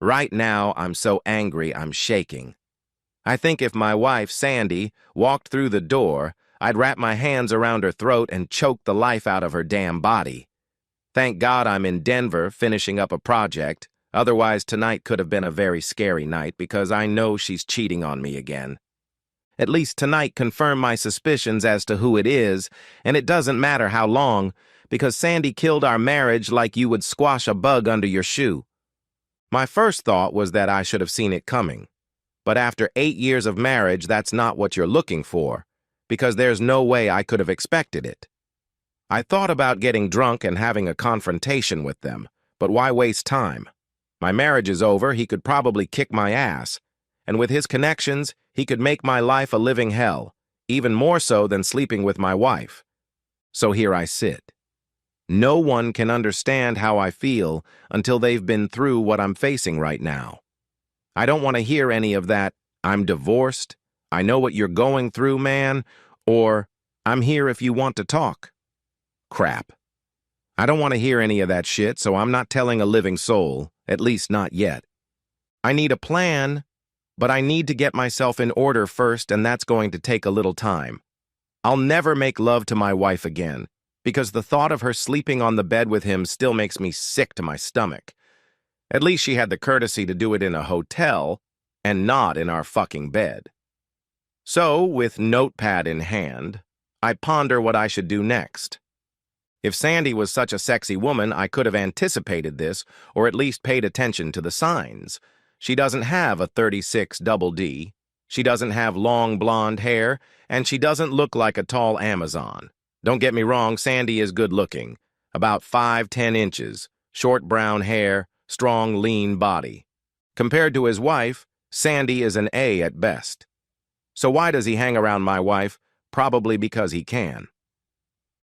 Right now, I'm so angry I'm shaking. I think if my wife, Sandy, walked through the door, I'd wrap my hands around her throat and choke the life out of her damn body. Thank God I'm in Denver finishing up a project. Otherwise, tonight could have been a very scary night because I know she's cheating on me again. At least tonight confirmed my suspicions as to who it is, and it doesn't matter how long, because Sandy killed our marriage like you would squash a bug under your shoe. My first thought was that I should have seen it coming. But after 8 years of marriage, that's not what you're looking for, because there's no way I could have expected it. I thought about getting drunk and having a confrontation with them, but why waste time? My marriage is over, he could probably kick my ass, and with his connections, he could make my life a living hell, even more so than sleeping with my wife. So here I sit. No one can understand how I feel until they've been through what I'm facing right now. I don't want to hear any of that, "I'm divorced," "I know what you're going through, man," or "I'm here if you want to talk." Crap. I don't want to hear any of that shit, so I'm not telling a living soul, at least not yet. I need a plan, but I need to get myself in order first, and that's going to take a little time. I'll never make love to my wife again, because the thought of her sleeping on the bed with him still makes me sick to my stomach. At least she had the courtesy to do it in a hotel and not in our fucking bed. So, with notepad in hand, I ponder what I should do next. If Sandy was such a sexy woman, I could have anticipated this, or at least paid attention to the signs. She doesn't have a 36 double D, she doesn't have long blonde hair, and she doesn't look like a tall Amazon. Don't get me wrong, Sandy is good looking. About 5'10" inches, short brown hair, strong, lean body. Compared to his wife, Sandy is an A at best. So why does he hang around my wife? Probably because he can.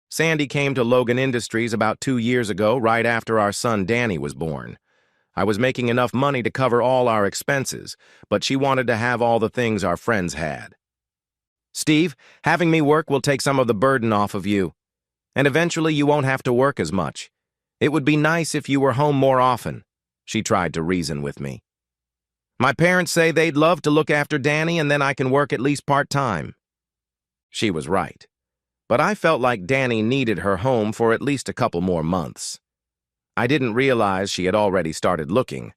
Sandy came to Logan Industries about 2 years ago, right after our son Danny was born. I was making enough money to cover all our expenses, but she wanted to have all the things our friends had. "Steve, having me work will take some of the burden off of you, and eventually you won't have to work as much. It would be nice if you were home more often," she tried to reason with me. "My parents say they'd love to look after Danny and then I can work at least part-time." She was right, but I felt like Danny needed her home for at least a couple more months. I didn't realize she had already started looking.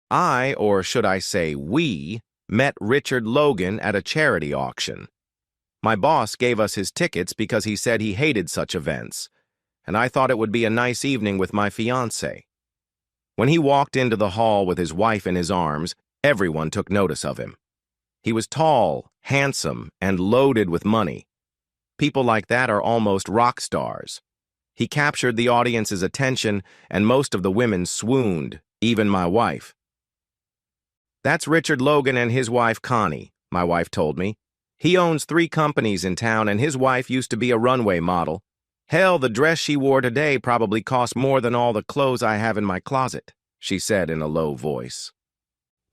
Or should I say we, met Richard Logan at a charity auction. My boss gave us his tickets because he said he hated such events, and I thought it would be a nice evening with my fiancé. When he walked into the hall with his wife in his arms, everyone took notice of him. He was tall, handsome, and loaded with money. People like that are almost rock stars. He captured the audience's attention, and most of the women swooned, even my wife. "That's Richard Logan and his wife Connie," my wife told me. "He owns 3 companies in town, and his wife used to be a runway model. Hell, the dress she wore today probably cost more than all the clothes I have in my closet," she said in a low voice.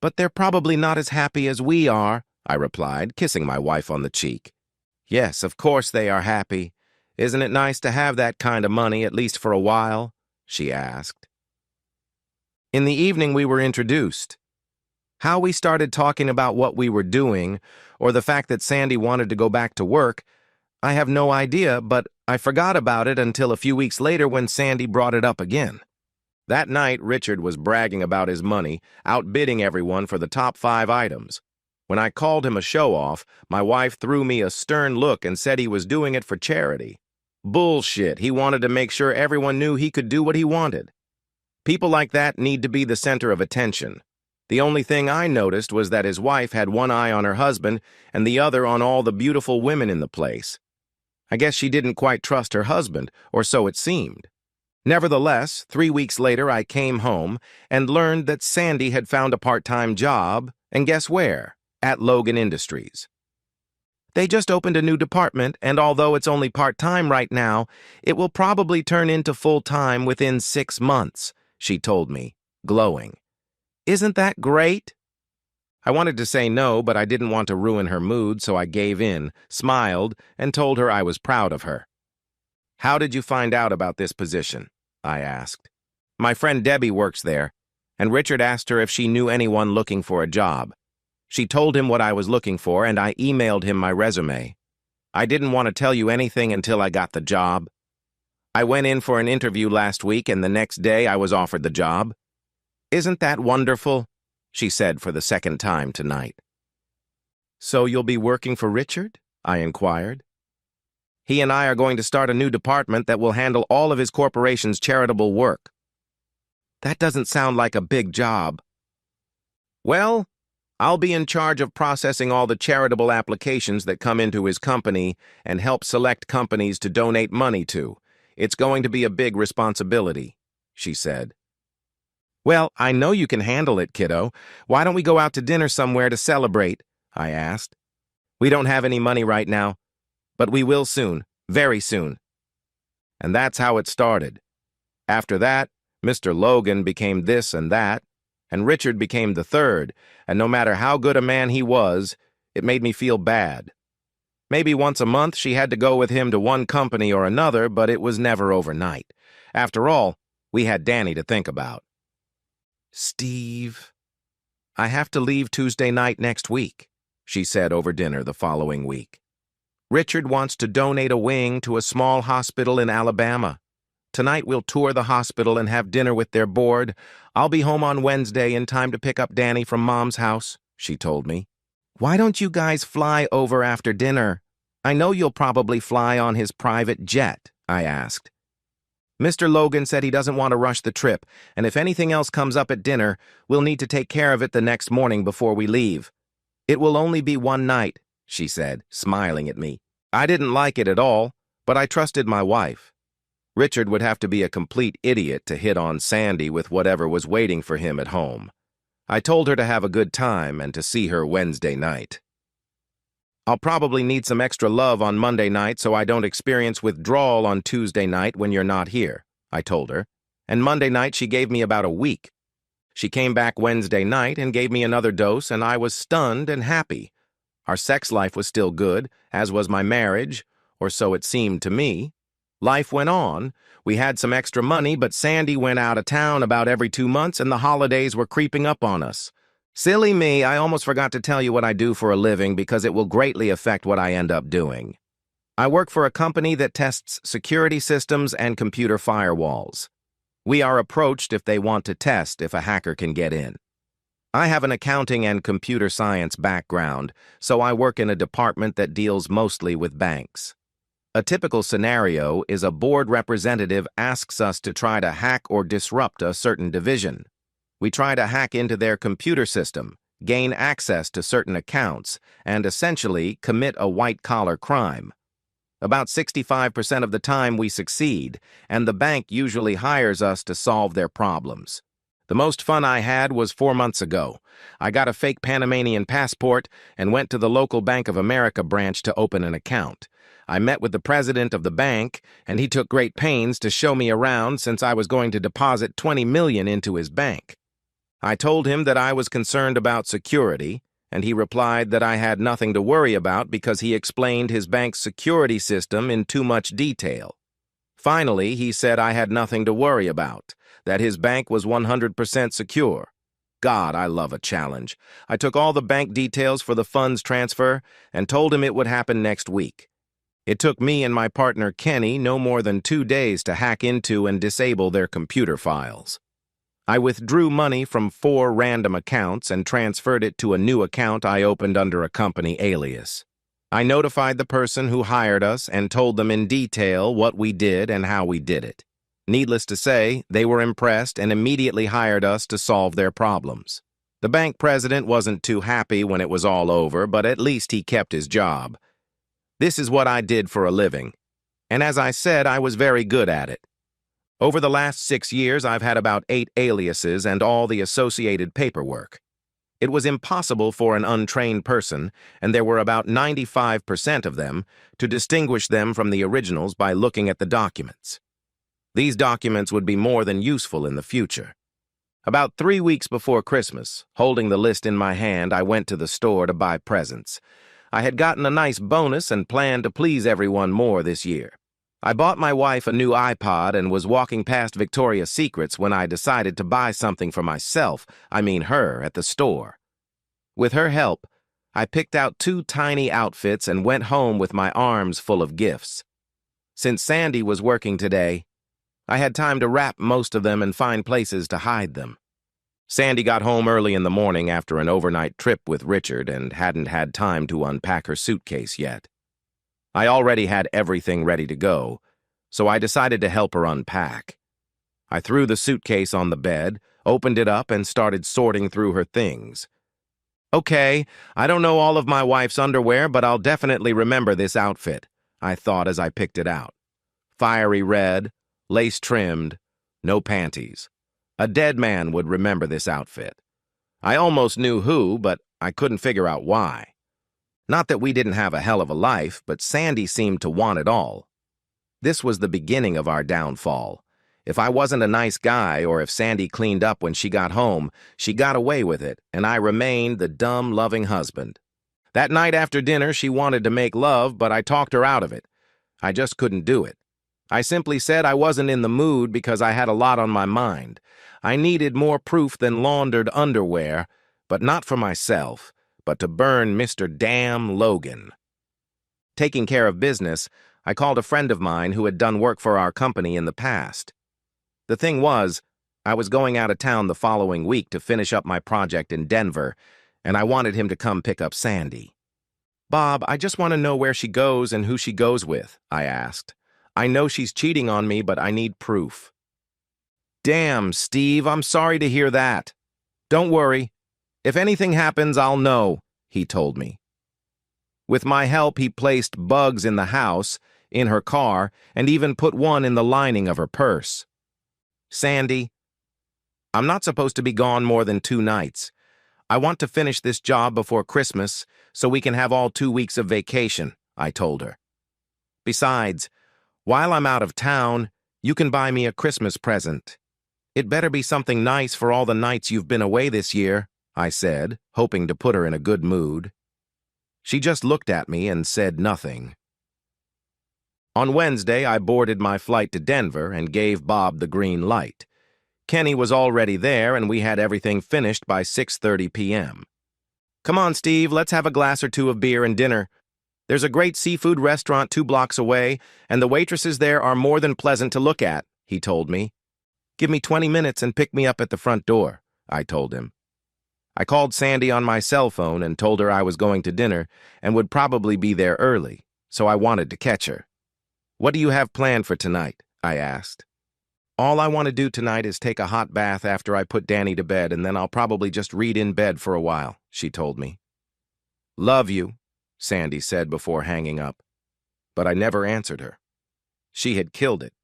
"But they're probably not as happy as we are," I replied, kissing my wife on the cheek. "Yes, of course they are happy. Isn't it nice to have that kind of money, at least for a while?" she asked. In the evening, we were introduced. How we started talking about what we were doing, or the fact that Sandy wanted to go back to work, I have no idea, but I forgot about it until a few weeks later when Sandy brought it up again. That night, Richard was bragging about his money, outbidding everyone for the top 5 items. When I called him a show-off, my wife threw me a stern look and said he was doing it for charity. Bullshit, he wanted to make sure everyone knew he could do what he wanted. People like that need to be the center of attention. The only thing I noticed was that his wife had one eye on her husband and the other on all the beautiful women in the place. I guess she didn't quite trust her husband, or so it seemed. Nevertheless, 3 weeks later I came home and learned that Sandy had found a part-time job, and guess where? At Logan Industries. "They just opened a new department, and although it's only part-time right now, it will probably turn into full-time within 6 months, she told me, glowing. "Isn't that great?" I wanted to say no, but I didn't want to ruin her mood, so I gave in, smiled, and told her I was proud of her. "How did you find out about this position?" I asked. "My friend Debbie works there. and Richard asked her if she knew anyone looking for a job. She told him what I was looking for, and I emailed him my resume. I didn't want to tell you anything until I got the job. I went in for an interview last week, and the next day I was offered the job. Isn't that wonderful? She said for the second time tonight. So you'll be working for Richard? I inquired. He and I are going to start a new department that will handle all of his corporation's charitable work. That doesn't sound like a big job. Well, I'll be in charge of processing all the charitable applications that come into his company and help select companies to donate money to. It's going to be a big responsibility, she said. Well, I know you can handle it, kiddo. Why don't we go out to dinner somewhere to celebrate? I asked. We don't have any money right now, but we will soon, very soon. And that's how it started. After that, Mr. Logan became this and that, and Richard became the third, and no matter how good a man he was, it made me feel bad. Maybe once a month she had to go with him to one company or another, but it was never overnight. After all, we had Danny to think about. Steve, I have to leave Tuesday night next week, she said over dinner the following week. Richard wants to donate a wing to a small hospital in Alabama. Tonight we'll tour the hospital and have dinner with their board. I'll be home on Wednesday in time to pick up Danny from Mom's house, she told me. Why don't you guys fly over after dinner? I know you'll probably fly on his private jet, I asked. Mr. Logan said he doesn't want to rush the trip, and if anything else comes up at dinner, we'll need to take care of it the next morning before we leave. It will only be one night, she said, smiling at me. I didn't like it at all, but I trusted my wife. Richard would have to be a complete idiot to hit on Sandy with whatever was waiting for him at home. I told her to have a good time and to see her Wednesday night. I'll probably need some extra love on Monday night so I don't experience withdrawal on Tuesday night when you're not here, I told her, and Monday night she gave me about a week. She came back Wednesday night and gave me another dose, and I was stunned and happy. Our sex life was still good, as was my marriage, or so it seemed to me. Life went on. We had some extra money, but Sandy went out of town about every 2 months, and the holidays were creeping up on us. Silly me, I almost forgot to tell you what I do for a living because it will greatly affect what I end up doing. I work for a company that tests security systems and computer firewalls. We are approached if they want to test if a hacker can get in. I have an accounting and computer science background, so I work in a department that deals mostly with banks. A typical scenario is a board representative asks us to try to hack or disrupt a certain division. We try to hack into their computer system, gain access to certain accounts, and essentially commit a white-collar crime. About 65% of the time we succeed, and the bank usually hires us to solve their problems. The most fun I had was 4 months ago. I got a fake Panamanian passport and went to the local Bank of America branch to open an account. I met with the president of the bank, and he took great pains to show me around since I was going to deposit $20 million into his bank. I told him that I was concerned about security, and he replied that I had nothing to worry about because he explained his bank's security system in too much detail. Finally, he said I had nothing to worry about, that his bank was 100% secure. God, I love a challenge. I took all the bank details for the funds transfer and told him it would happen next week. It took me and my partner Kenny no more than 2 days to hack into and disable their computer files. I withdrew money from 4 random accounts and transferred it to a new account I opened under a company alias. I notified the person who hired us and told them in detail what we did and how we did it. Needless to say, they were impressed and immediately hired us to solve their problems. The bank president wasn't too happy when it was all over, but at least he kept his job. This is what I did for a living, and as I said, I was very good at it. Over the last 6 years, I've had about 8 aliases and all the associated paperwork. It was impossible for an untrained person, and there were about 95% of them, to distinguish them from the originals by looking at the documents. These documents would be more than useful in the future. About 3 weeks before Christmas, holding the list in my hand, I went to the store to buy presents. I had gotten a nice bonus and planned to please everyone more this year. I bought my wife a new iPod and was walking past Victoria's Secrets when I decided to buy something for myself, her, at the store. With her help, I picked out 2 tiny outfits and went home with my arms full of gifts. Since Sandy was working today, I had time to wrap most of them and find places to hide them. Sandy got home early in the morning after an overnight trip with Richard and hadn't had time to unpack her suitcase yet. I already had everything ready to go, so I decided to help her unpack. I threw the suitcase on the bed, opened it up, and started sorting through her things. Okay, I don't know all of my wife's underwear, but I'll definitely remember this outfit, I thought as I picked it out. Fiery red, lace-trimmed, no panties. A dead man would remember this outfit. I almost knew who, but I couldn't figure out why. Not that we didn't have a hell of a life, but Sandy seemed to want it all. This was the beginning of our downfall. If I wasn't a nice guy, or if Sandy cleaned up when she got home, she got away with it, and I remained the dumb, loving husband. That night after dinner, she wanted to make love, but I talked her out of it. I just couldn't do it. I simply said I wasn't in the mood because I had a lot on my mind. I needed more proof than laundered underwear, but not for myself, but to burn Mr. Damn Logan. Taking care of business, I called a friend of mine who had done work for our company in the past. The thing was, I was going out of town the following week to finish up my project in Denver, and I wanted him to come pick up Sandy. "Bob, I just want to know where she goes and who she goes with," I asked. "I know she's cheating on me, but I need proof." "Damn, Steve, I'm sorry to hear that. Don't worry. If anything happens, I'll know," he told me. With my help, he placed bugs in the house, in her car, and even put one in the lining of her purse. "Sandy, I'm not supposed to be gone more than 2 nights. I want to finish this job before Christmas so we can have all 2 weeks of vacation," I told her. "Besides, while I'm out of town, you can buy me a Christmas present. It better be something nice for all the nights you've been away this year," I said, hoping to put her in a good mood. She just looked at me and said nothing. On Wednesday, I boarded my flight to Denver and gave Bob the green light. Kenny was already there, and we had everything finished by 6:30 p.m. "Come on, Steve, let's have a glass or 2 of beer and dinner. There's a great seafood restaurant 2 blocks away, and the waitresses there are more than pleasant to look at," he told me. "Give me 20 minutes and pick me up at the front door," I told him. I called Sandy on my cell phone and told her I was going to dinner and would probably be there early, so I wanted to catch her. "What do you have planned for tonight?" I asked. "All I want to do tonight is take a hot bath after I put Danny to bed, and then I'll probably just read in bed for a while," she told me. "Love you," Sandy said before hanging up. But I never answered her. She had killed it,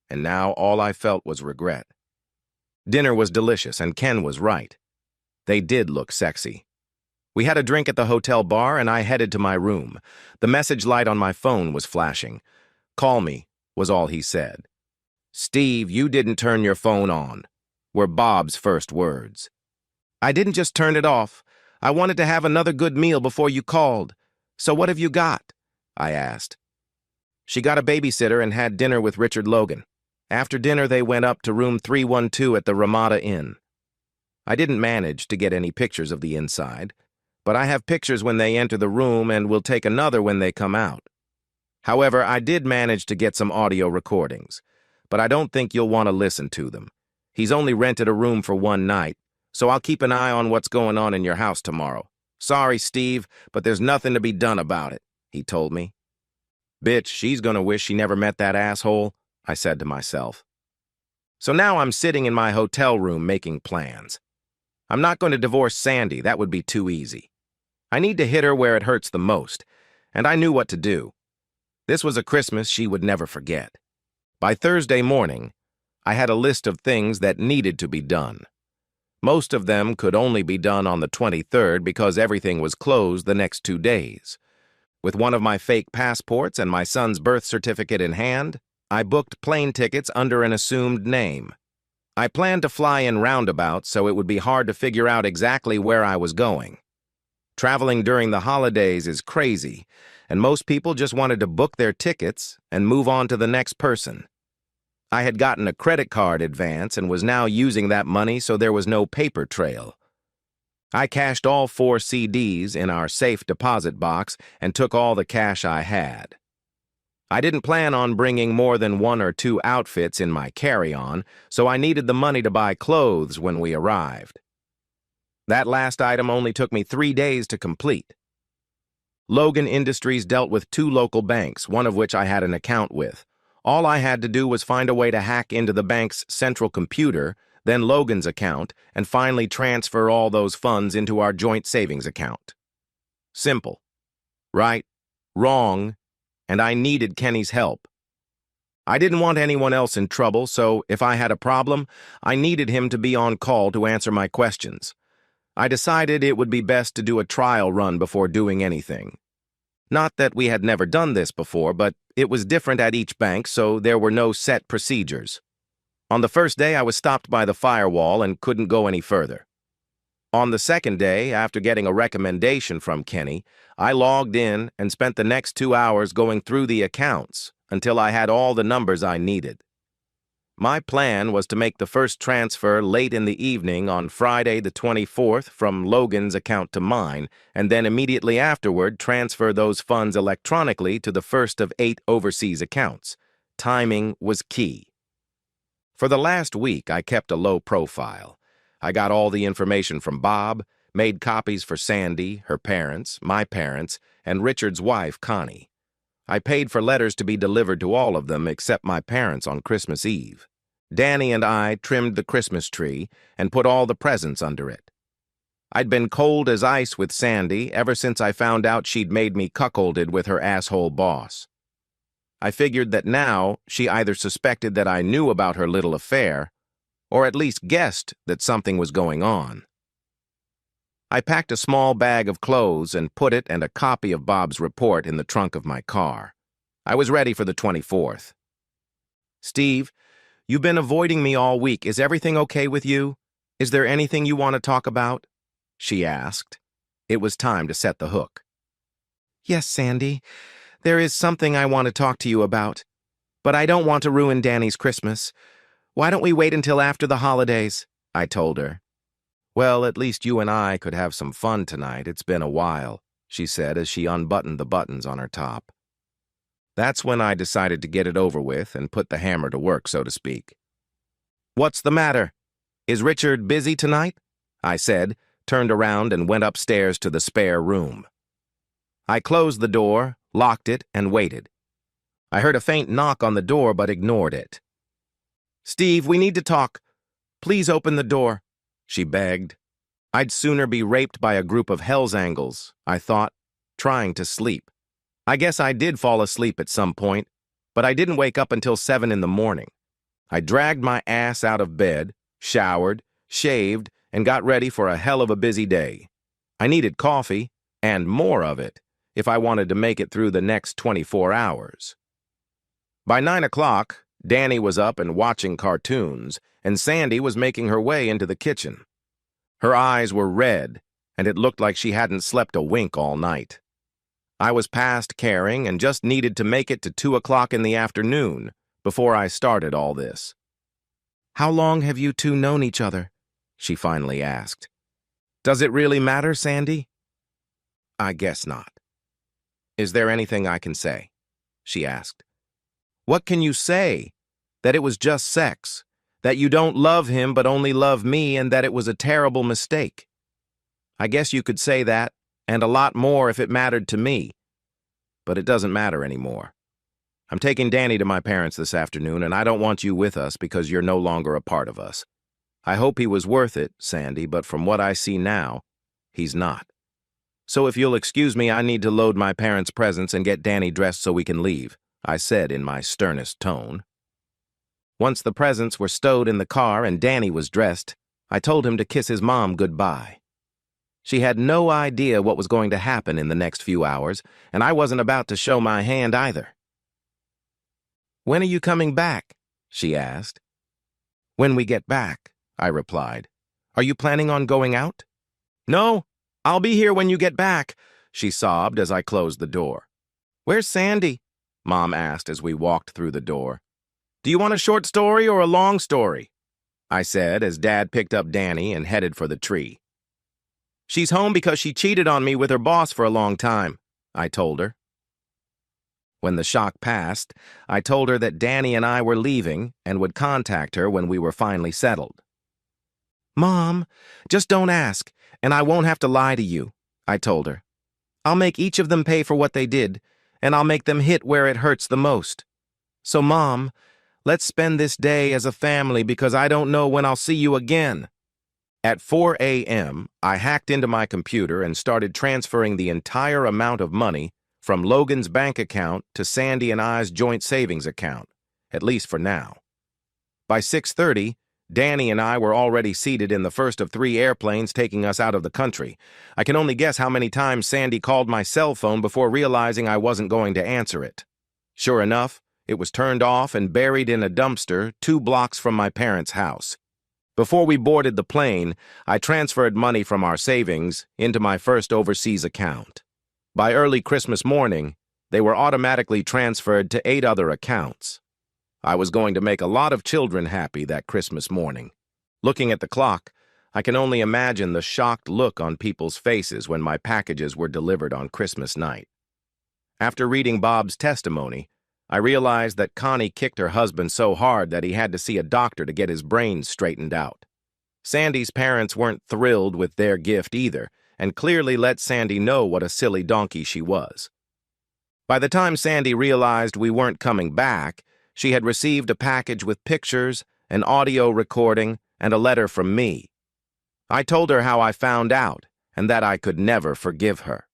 and now all I felt was regret. Dinner was delicious, and Ken was right. They did look sexy. We had a drink at the hotel bar, and I headed to my room. The message light on my phone was flashing. "Call me," was all he said. "Steve, you didn't turn your phone on," were Bob's first words. "I didn't just turn it off. I wanted to have another good meal before you called. So what have you got?" I asked. "She got a babysitter and had dinner with Richard Logan. After dinner, they went up to room 312 at the Ramada Inn. I didn't manage to get any pictures of the inside, but I have pictures when they enter the room and will take another when they come out. However, I did manage to get some audio recordings, but I don't think you'll want to listen to them. He's only rented a room for 1 night, so I'll keep an eye on what's going on in your house tomorrow. Sorry, Steve, but there's nothing to be done about it," he told me. "Bitch, she's gonna wish she never met that asshole," I said to myself. So now I'm sitting in my hotel room making plans. I'm not going to divorce Sandy, that would be too easy. I need to hit her where it hurts the most, and I knew what to do. This was a Christmas she would never forget. By Thursday morning, I had a list of things that needed to be done. Most of them could only be done on the 23rd because everything was closed the next 2 days. With one of my fake passports and my son's birth certificate in hand, I booked plane tickets under an assumed name. I planned to fly in roundabouts so it would be hard to figure out exactly where I was going. Traveling during the holidays is crazy, and most people just wanted to book their tickets and move on to the next person. I had gotten a credit card advance and was now using that money so there was no paper trail. I cashed all 4 CDs in our safe deposit box and took all the cash I had. I didn't plan on bringing more than 1 or 2 outfits in my carry-on, so I needed the money to buy clothes when we arrived. That last item only took me 3 days to complete. Logan Industries dealt with 2 local banks, one of which I had an account with. All I had to do was find a way to hack into the bank's central computer, then Logan's account, and finally transfer all those funds into our joint savings account. Simple. Right, wrong, and I needed Kenny's help. I didn't want anyone else in trouble, so if I had a problem, I needed him to be on call to answer my questions. I decided it would be best to do a trial run before doing anything. Not that we had never done this before, but it was different at each bank, so there were no set procedures. On the first day, I was stopped by the firewall and couldn't go any further. On the second day, after getting a recommendation from Kenny, I logged in and spent the next 2 hours going through the accounts until I had all the numbers I needed. My plan was to make the first transfer late in the evening on Friday the 24th from Logan's account to mine, and then immediately afterward transfer those funds electronically to the first of 8 overseas accounts. Timing was key. For the last week, I kept a low profile. I got all the information from Bob, made copies for Sandy, her parents, my parents, and Richard's wife, Connie. I paid for letters to be delivered to all of them except my parents on Christmas Eve. Danny and I trimmed the Christmas tree and put all the presents under it. I'd been cold as ice with Sandy ever since I found out she'd made me cuckolded with her asshole boss. I figured that now she either suspected that I knew about her little affair, or at least guessed that something was going on. I packed a small bag of clothes and put it and a copy of Bob's report in the trunk of my car. I was ready for the 24th. "Steve, you've been avoiding me all week. Is everything okay with you? Is there anything you want to talk about?" she asked. It was time to set the hook. "Yes, Sandy. There is something I want to talk to you about. But I don't want to ruin Danny's Christmas. Why don't we wait until after the holidays?" I told her. "Well, at least you and I could have some fun tonight. It's been a while," she said as she unbuttoned the buttons on her top. That's when I decided to get it over with and put the hammer to work, so to speak. "What's the matter? Is Richard busy tonight?" I said, turned around and went upstairs to the spare room. I closed the door, locked it, and waited. I heard a faint knock on the door but ignored it. "Steve, we need to talk. Please open the door," she begged. I'd sooner be raped by a group of Hell's Angels, I thought, trying to sleep. I guess I did fall asleep at some point, but I didn't wake up until 7 in the morning. I dragged my ass out of bed, showered, shaved, and got ready for a hell of a busy day. I needed coffee, and more of it, if I wanted to make it through the next 24 hours. By 9 o'clock, Danny was up and watching cartoons, and Sandy was making her way into the kitchen. Her eyes were red, and it looked like she hadn't slept a wink all night. I was past caring and just needed to make it to 2 o'clock in the afternoon before I started all this. "How long have you two known each other?" she finally asked. "Does it really matter, Sandy?" "I guess not." "Is there anything I can say?" she asked. "What can you say? That it was just sex, that you don't love him but only love me, and that it was a terrible mistake. I guess you could say that, and a lot more if it mattered to me. But it doesn't matter anymore. I'm taking Danny to my parents this afternoon, and I don't want you with us because you're no longer a part of us. I hope he was worth it, Sandy, but from what I see now, he's not. So if you'll excuse me, I need to load my parents' presents and get Danny dressed so we can leave," I said in my sternest tone. Once the presents were stowed in the car and Danny was dressed, I told him to kiss his mom goodbye. She had no idea what was going to happen in the next few hours, and I wasn't about to show my hand either. "When are you coming back?" she asked. "When we get back," I replied. "Are you planning on going out?" "No, I'll be here when you get back," she sobbed as I closed the door. "Where's Sandy?" Mom asked as we walked through the door. "Do you want a short story or a long story?" I said as Dad picked up Danny and headed for the tree. "She's home because she cheated on me with her boss for a long time," I told her. When the shock passed, I told her that Danny and I were leaving and would contact her when we were finally settled. "Mom, just don't ask, and I won't have to lie to you," I told her. "I'll make each of them pay for what they did, and I'll make them hit where it hurts the most. So, Mom, let's spend this day as a family because I don't know when I'll see you again." At 4 a.m., I hacked into my computer and started transferring the entire amount of money from Logan's bank account to Sandy and I's joint savings account, at least for now. By 6:30, Danny and I were already seated in the first of 3 airplanes taking us out of the country. I can only guess how many times Sandy called my cell phone before realizing I wasn't going to answer it. Sure enough, it was turned off and buried in a dumpster 2 blocks from my parents' house. Before we boarded the plane, I transferred money from our savings into my first overseas account. By early Christmas morning, they were automatically transferred to 8 other accounts. I was going to make a lot of children happy that Christmas morning. Looking at the clock, I can only imagine the shocked look on people's faces when my packages were delivered on Christmas night. After reading Bob's testimony, I realized that Connie kicked her husband so hard that he had to see a doctor to get his brains straightened out. Sandy's parents weren't thrilled with their gift either, and clearly let Sandy know what a silly donkey she was. By the time Sandy realized we weren't coming back, she had received a package with pictures, an audio recording, and a letter from me. I told her how I found out, and that I could never forgive her.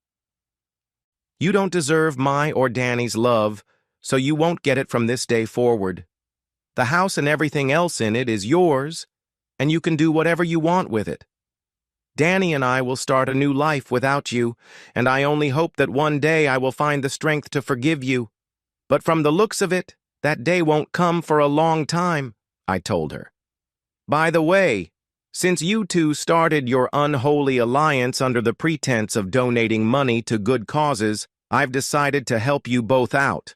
"You don't deserve my or Danny's love, so you won't get it from this day forward. The house and everything else in it is yours, and you can do whatever you want with it. Danny and I will start a new life without you, and I only hope that one day I will find the strength to forgive you. But from the looks of it, that day won't come for a long time," I told her. "By the way, since you two started your unholy alliance under the pretense of donating money to good causes, I've decided to help you both out.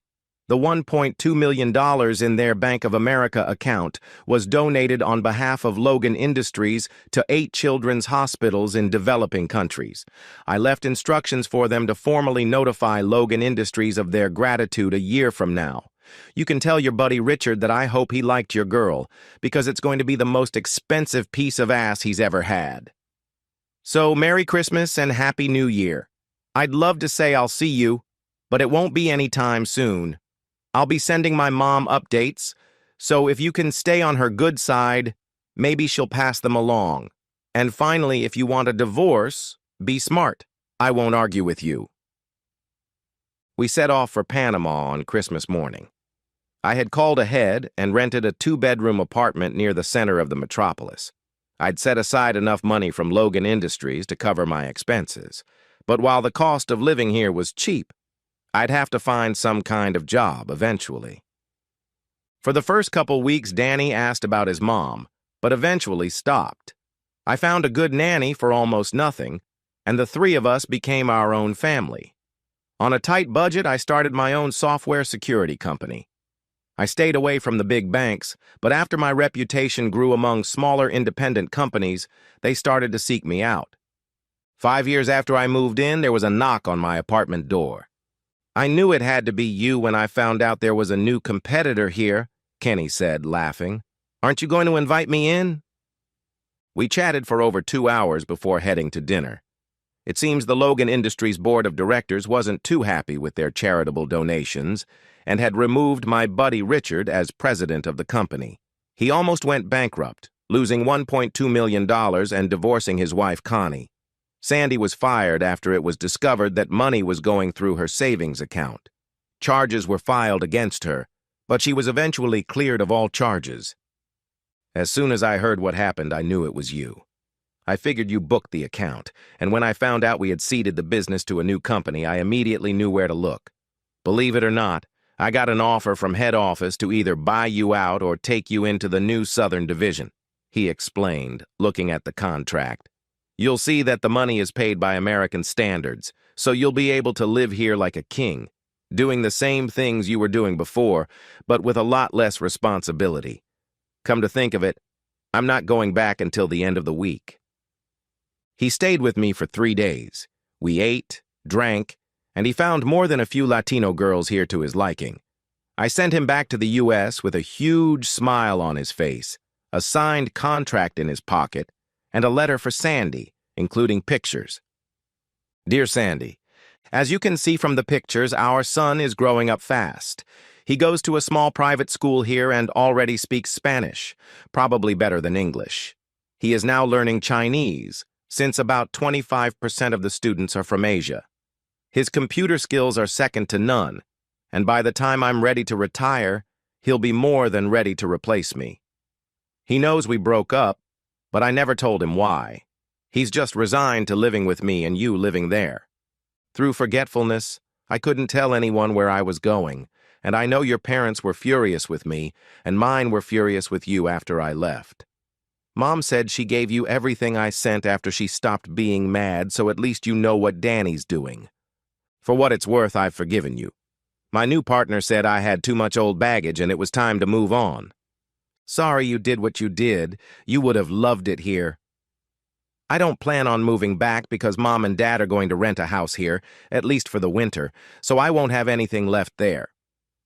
The $1.2 million in their Bank of America account was donated on behalf of Logan Industries to 8 children's hospitals in developing countries. I left instructions for them to formally notify Logan Industries of their gratitude a year from now. You can tell your buddy Richard that I hope he liked your girl, because it's going to be the most expensive piece of ass he's ever had. So, Merry Christmas and Happy New Year. I'd love to say I'll see you, but it won't be anytime soon. I'll be sending my mom updates, so if you can stay on her good side, maybe she'll pass them along. And finally, if you want a divorce, be smart. I won't argue with you." We set off for Panama on Christmas morning. I had called ahead and rented a 2-bedroom apartment near the center of the metropolis. I'd set aside enough money from Logan Industries to cover my expenses, but while the cost of living here was cheap, I'd have to find some kind of job eventually. For the first couple weeks, Danny asked about his mom, but eventually stopped. I found a good nanny for almost nothing, and the 3 of us became our own family. On a tight budget, I started my own software security company. I stayed away from the big banks, but after my reputation grew among smaller independent companies, they started to seek me out. 5 years after I moved in, there was a knock on my apartment door. "I knew it had to be you when I found out there was a new competitor here," Kenny said, laughing. "Aren't you going to invite me in?" We chatted for over 2 hours before heading to dinner. It seems the Logan Industries Board of Directors wasn't too happy with their charitable donations and had removed my buddy Richard as president of the company. He almost went bankrupt, losing $1.2 million and divorcing his wife Connie. Sandy was fired after it was discovered that money was going through her savings account. Charges were filed against her, but she was eventually cleared of all charges. As soon as I heard what happened, I knew it was you. I figured you booked the account, and when I found out we had ceded the business to a new company, I immediately knew where to look. Believe it or not, I got an offer from head office to either buy you out or take you into the new Southern Division, he explained, looking at the contract. You'll see that the money is paid by American standards, so you'll be able to live here like a king. doing the same things you were doing before, but with a lot less responsibility. Come to think of it, I'm not going back until the end of the week. He stayed with me for 3 days. We ate, drank, and he found more than a few Latino girls here to his liking. I sent him back to the U.S. with a huge smile on his face, a signed contract in his pocket, and a letter for Sandy, including pictures. Dear Sandy, as you can see from the pictures, our son is growing up fast. He goes to a small private school here and already speaks Spanish, probably better than English. He is now learning Chinese, since about 25% of the students are from Asia. His computer skills are second to none, and by the time I'm ready to retire, he'll be more than ready to replace me. He knows we broke up, but I never told him why. He's just resigned to living with me and you living there. Through forgetfulness, I couldn't tell anyone where I was going, and I know your parents were furious with me, and mine were furious with you after I left. Mom said she gave you everything I sent after she stopped being mad, so at least you know what Danny's doing. For what it's worth, I've forgiven you. My new partner said I had too much old baggage and it was time to move on. Sorry you did what you did. You would have loved it here. I don't plan on moving back because Mom and Dad are going to rent a house here, at least for the winter, so I won't have anything left there.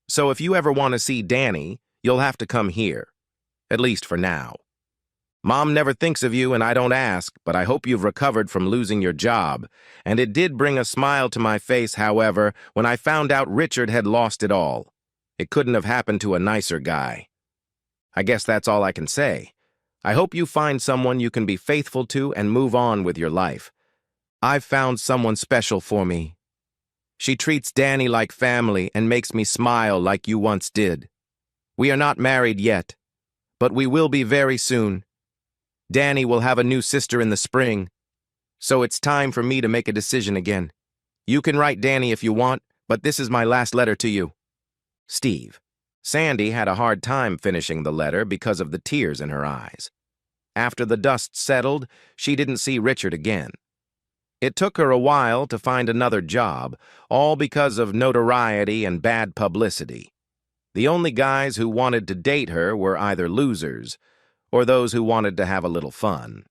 So if you ever want to see Danny, you'll have to come here, at least for now. Mom never thinks of you and I don't ask, but I hope you've recovered from losing your job. And it did bring a smile to my face, however, when I found out Richard had lost it all. It couldn't have happened to a nicer guy. I guess that's all I can say. I hope you find someone you can be faithful to and move on with your life. I've found someone special for me. She treats Danny like family and makes me smile like you once did. We are not married yet, but we will be very soon. Danny will have a new sister in the spring, so it's time for me to make a decision again. You can write Danny if you want, but this is my last letter to you. Steve. Sandy had a hard time finishing the letter because of the tears in her eyes. After the dust settled, she didn't see Richard again. It took her a while to find another job, all because of notoriety and bad publicity. The only guys who wanted to date her were either losers or those who wanted to have a little fun.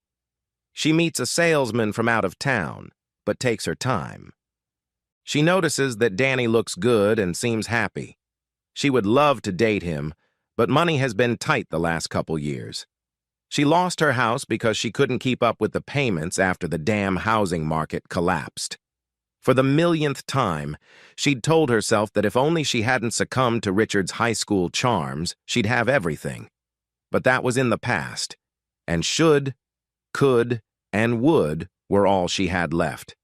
She meets a salesman from out of town, but takes her time. She notices that Danny looks good and seems happy. She would love to date him, but money has been tight the last couple years. She lost her house because she couldn't keep up with the payments after the damn housing market collapsed. For the millionth time, she'd told herself that if only she hadn't succumbed to Richard's high school charms, she'd have everything. But that was in the past, and should, could, and would were all she had left.